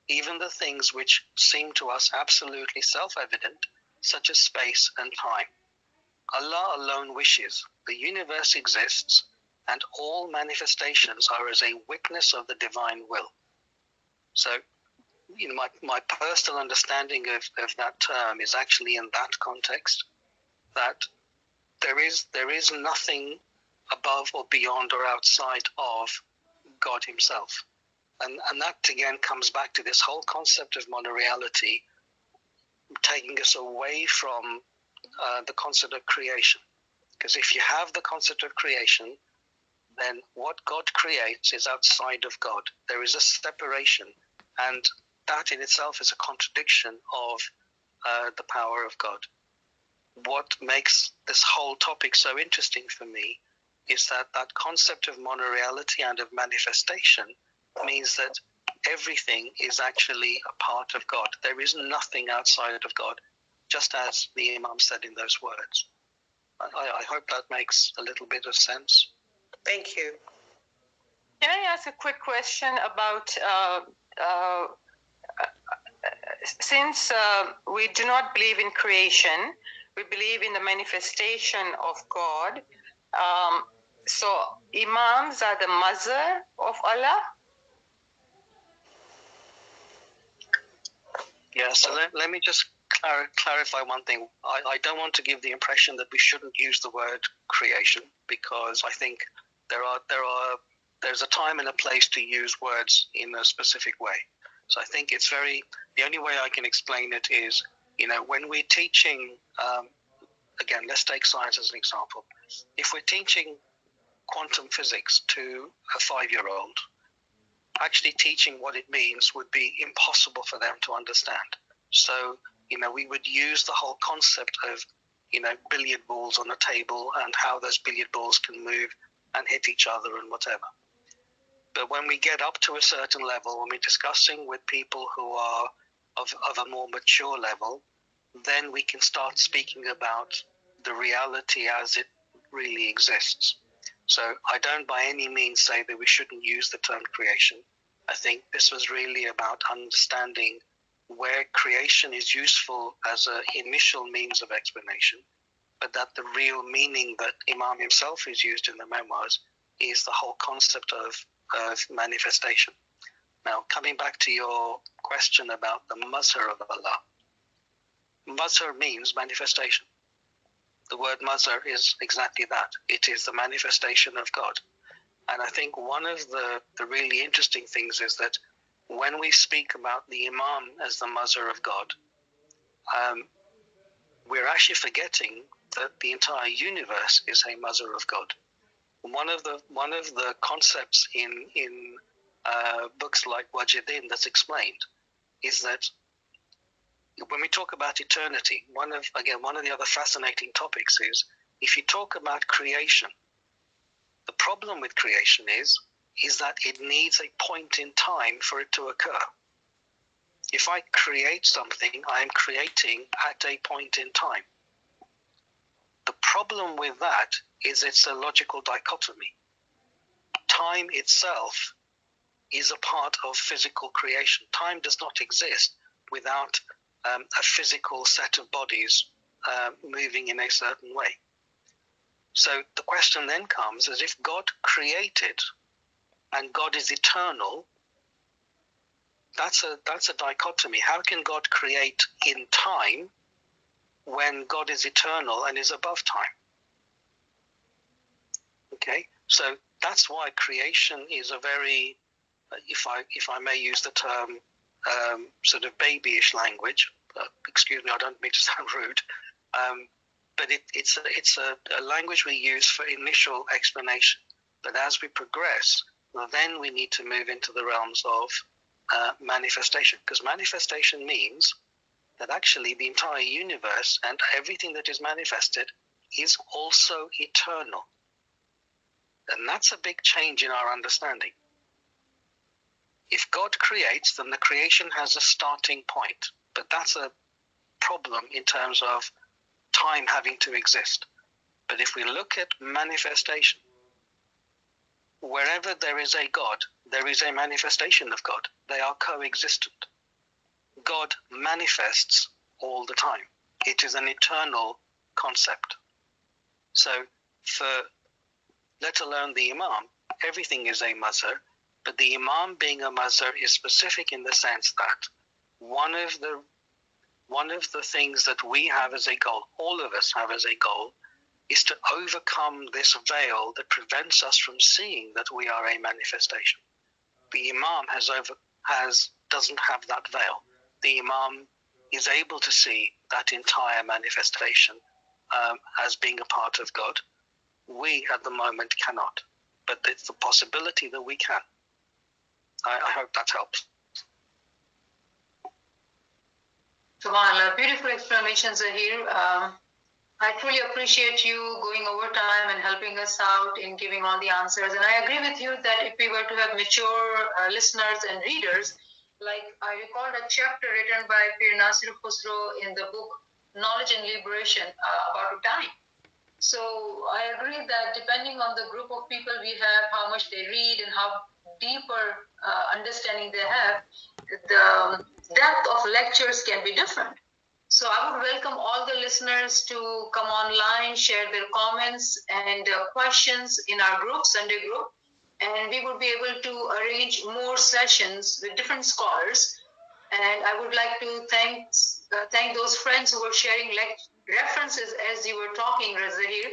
[SPEAKER 2] Even the things which seem to us absolutely self-evident, such as space and time. Allah alone wishes, the universe exists, and all manifestations are as a witness of the divine will. So, my personal understanding of that term is actually in that context, that there is nothing above or beyond or outside of God himself. And that again comes back to this whole concept of monoreality, taking us away from the concept of creation. Because if you have the concept of creation, then what God creates is outside of God. There is a separation, and that in itself is a contradiction of the power of God. What makes this whole topic so interesting for me is that concept of monoreality and of manifestation means that everything is actually a part of God. There is nothing outside of God, just as the Imam said in those words. I hope that makes a little bit of sense.
[SPEAKER 3] Thank you.
[SPEAKER 4] Can I ask a quick question about, since we do not believe in creation, we believe in the manifestation of God. So Imams are the mother of Allah?
[SPEAKER 2] Yeah, so let me just clarify one thing. I don't want to give the impression that we shouldn't use the word creation, because I think there's a time and a place to use words in a specific way. So I think it's the only way I can explain it is, when we're teaching, again, let's take science as an example. If we're teaching quantum physics to a 5-year-old, actually teaching what it means would be impossible for them to understand. So, we would use the whole concept of, billiard balls on a table and how those billiard balls can move and hit each other and whatever. But when we get up to a certain level, when we're discussing with people who are of a more mature level, then we can start speaking about the reality as it really exists. So I don't by any means say that we shouldn't use the term creation. I think this was really about understanding where creation is useful as an initial means of explanation, but that the real meaning that Imam himself is used in the memoirs is the whole concept of manifestation. Now, coming back to your question about the Mazhar of Allah, Mazhar means manifestation. The word Mazhar is exactly that. It is the manifestation of God. And I think one of the really interesting things is that when we speak about the Imam as the Mazhar of God, we're actually forgetting that the entire universe is a Mazhar of God. One of the concepts in books like Wajidin that's explained is that when we talk about eternity, one of the other fascinating topics is if you talk about creation, the problem with creation is that it needs a point in time for it to occur. If I create something, I am creating at a point in time. The problem with that is it's a logical dichotomy. Time itself is a part of physical creation. Time does not exist without a physical set of bodies moving in a certain way. So the question then comes as if God created and God is eternal, that's a dichotomy. How can God create in time when God is eternal and is above time? Okay, so that's why creation is a very, if I may use the term, sort of babyish language. Excuse me, I don't mean to sound rude, but it's a language we use for initial explanation. But as we progress, then we need to move into the realms of manifestation, because manifestation means that actually the entire universe and everything that is manifested is also eternal. And that's a big change in our understanding. If God creates, then the creation has a starting point, but that's a problem in terms of time having to exist. But if we look at manifestation, wherever there is a God, there is a manifestation of God. They are coexistent. God manifests all the time. It is an eternal concept. So for, let alone the Imam, everything is a Mazhar, but the Imam being a Mazhar is specific in the sense that one of the things that we have as a goal, all of us have as a goal, is to overcome this veil that prevents us from seeing that we are a manifestation. The Imam doesn't have that veil. The Imam is able to see that entire manifestation as being a part of God. We at the moment cannot, but it's the possibility that we can. I hope that helps.
[SPEAKER 1] SubhanAllah, beautiful explanation, Zahir. I truly appreciate you going over time and helping us out in giving all the answers. And I agree with you that if we were to have mature listeners and readers, like I recall a chapter written by Pir Nasir Khusro in the book Knowledge and Liberation about time. So I agree that depending on the group of people we have, how much they read and how deeper understanding they have, the depth of lectures can be different. So I would welcome all the listeners to come online, share their comments and questions in our group, Sunday group, and we would be able to arrange more sessions with different scholars. And I would like to thank those friends who were sharing references as you were talking, Zahir,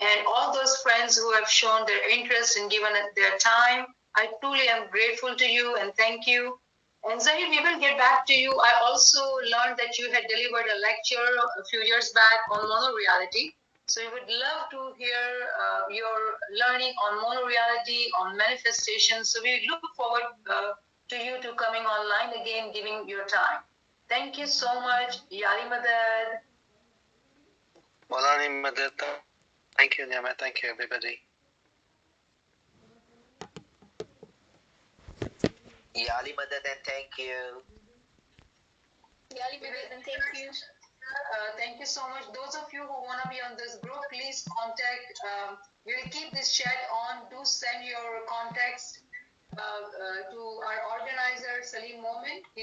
[SPEAKER 1] and all those friends who have shown their interest and given their time. I truly am grateful to you and thank you. And Zahir, we will get back to you. I also learned that you had delivered a lecture a few years back on monoreality. So we would love to hear your learning on monoreality, on manifestation. So we look forward to you to coming online again, giving your time. Thank you so much. Yali Madad.
[SPEAKER 2] Walani Madad. Thank you, Niyama. Thank you, everybody.
[SPEAKER 5] Yali Madad, and thank you.
[SPEAKER 1] Yali Madad, and thank you. Thank you so much. Those of you who want to be on this group, please contact. We'll keep this chat on. Do send your contacts to our organizer, Salim Momin. He will